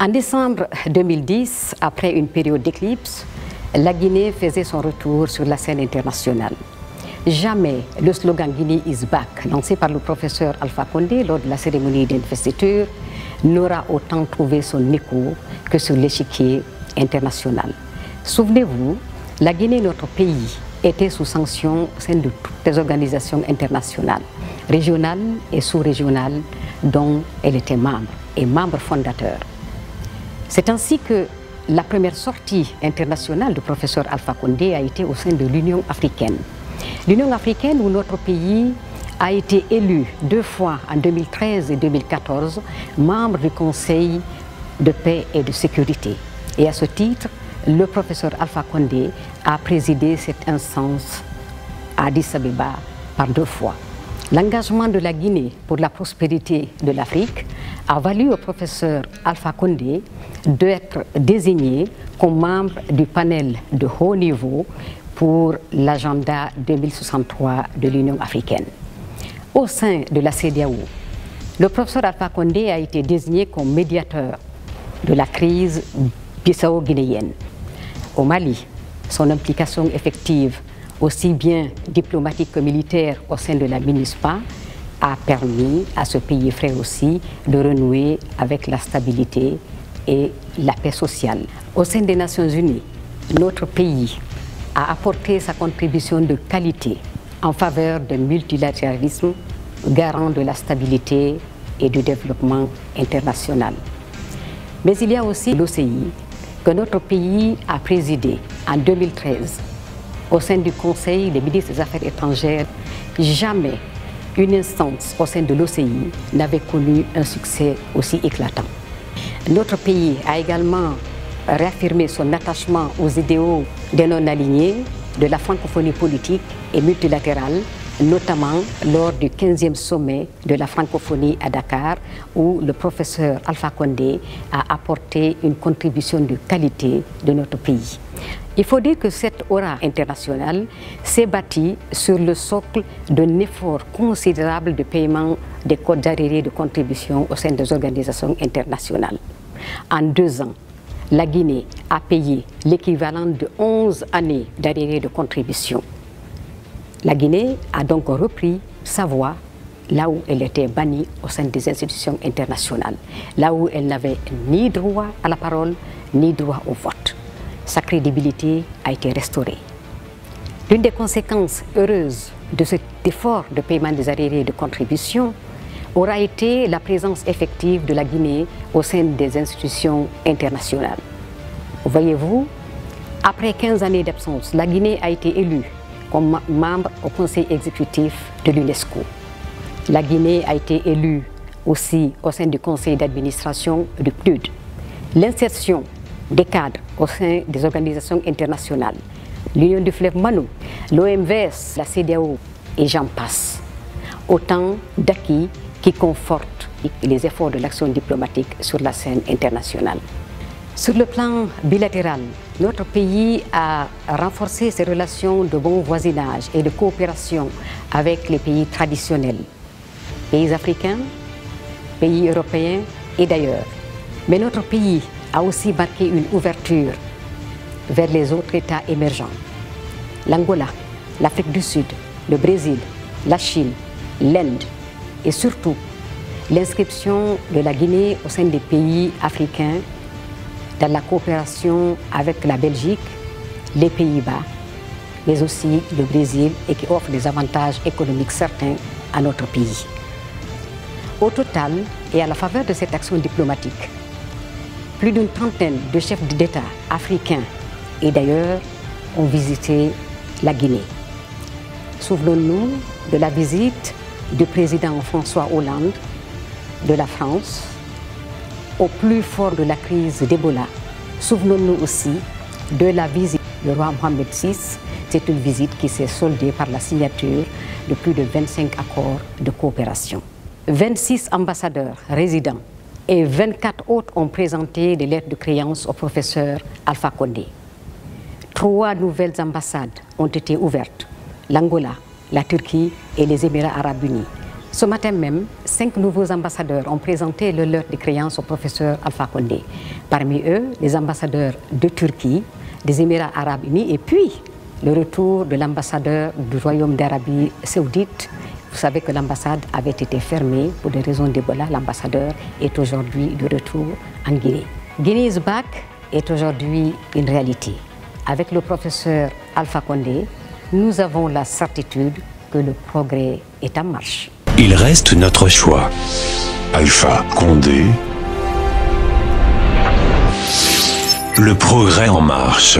En décembre 2010, après une période d'éclipse, la Guinée faisait son retour sur la scène internationale. Jamais le slogan Guinée is back, lancé par le professeur Alpha Condé lors de la cérémonie d'investiture, n'aura autant trouvé son écho que sur l'échiquier international. Souvenez-vous, la Guinée, notre pays, était sous sanction au sein de toutes les organisations internationales, régionales et sous-régionales, dont elle était membre et membre fondateur. C'est ainsi que la première sortie internationale du professeur Alpha Condé a été au sein de l'Union africaine. L'Union africaine où notre pays a été élu 2 fois en 2013 et 2014 membre du Conseil de paix et de sécurité. Et à ce titre, le professeur Alpha Condé a présidé cette instance à Addis Abeba par 2 fois. L'engagement de la Guinée pour la prospérité de l'Afrique a valu au professeur Alpha Condé d'être désigné comme membre du panel de haut niveau pour l'agenda 2063 de l'Union africaine. Au sein de la CEDEAO, le professeur Alpha Condé a été désigné comme médiateur de la crise bissau-guinéenne. Au Mali, son implication effective, aussi bien diplomatique que militaire au sein de la MINUSPA, a permis à ce pays frère aussi de renouer avec la stabilité et la paix sociale. Au sein des Nations Unies, notre pays a apporté sa contribution de qualité en faveur du multilatéralisme, garant de la stabilité et du développement international. Mais il y a aussi l'OCI, que notre pays a présidé en 2013 au sein du Conseil des ministres des Affaires étrangères. Jamais une instance au sein de l'OCI n'avait connu un succès aussi éclatant. Notre pays a également réaffirmé son attachement aux idéaux des non-alignés, de la francophonie politique et multilatérale, notamment lors du 15e sommet de la francophonie à Dakar, où le professeur Alpha Condé a apporté une contribution de qualité de notre pays. Il faut dire que cette aura internationale s'est bâtie sur le socle d'un effort considérable de paiement des codes arriérés de contribution au sein des organisations internationales. En 2 ans, la Guinée a payé l'équivalent de 11 années d'arriérés de contribution. La Guinée a donc repris sa voie là où elle était bannie au sein des institutions internationales, là où elle n'avait ni droit à la parole, ni droit au vote. Sa crédibilité a été restaurée. L'une des conséquences heureuses de cet effort de paiement des arriérés de contribution aura été la présence effective de la Guinée au sein des institutions internationales. Voyez-vous, après 15 années d'absence, la Guinée a été élue comme membre au conseil exécutif de l'UNESCO. La Guinée a été élue aussi au sein du conseil d'administration du PNUD. L'insertion des cadres au sein des organisations internationales, l'Union du fleuve Manu, l'OMVS, la CEDEAO et j'en passe. Autant d'acquis qui confortent les efforts de l'action diplomatique sur la scène internationale. Sur le plan bilatéral, notre pays a renforcé ses relations de bon voisinage et de coopération avec les pays traditionnels, pays africains, pays européens et d'ailleurs. Mais notre pays a aussi marqué une ouverture vers les autres États émergents. L'Angola, l'Afrique du Sud, le Brésil, la Chine, l'Inde et surtout l'inscription de la Guinée au sein des pays africains dans la coopération avec la Belgique, les Pays-Bas, mais aussi le Brésil et qui offre des avantages économiques certains à notre pays. Au total, et à la faveur de cette action diplomatique, plus d'une trentaine de chefs d'État africains et d'ailleurs ont visité la Guinée. Souvenons-nous de la visite du président François Hollande de la France au plus fort de la crise d'Ebola. Souvenons-nous aussi de la visite du roi Mohamed VI. C'est une visite qui s'est soldée par la signature de plus de 25 accords de coopération. 26 ambassadeurs résidents et 24 autres ont présenté des lettres de créance au professeur Alpha Condé. 3 nouvelles ambassades ont été ouvertes, l'Angola, la Turquie et les Émirats arabes unis. Ce matin même, 5 nouveaux ambassadeurs ont présenté le leur de créance au professeur Alpha Condé. Parmi eux, les ambassadeurs de Turquie, des Émirats arabes unis et puis le retour de l'ambassadeur du Royaume d'Arabie saoudite. Vous savez que l'ambassade avait été fermée pour des raisons d'Ebola. L'ambassadeur est aujourd'hui de retour en Guinée. Guinée is back est aujourd'hui une réalité. Avec le professeur Alpha Condé, nous avons la certitude que le progrès est en marche. Il reste notre choix. Alpha Condé. Le progrès en marche.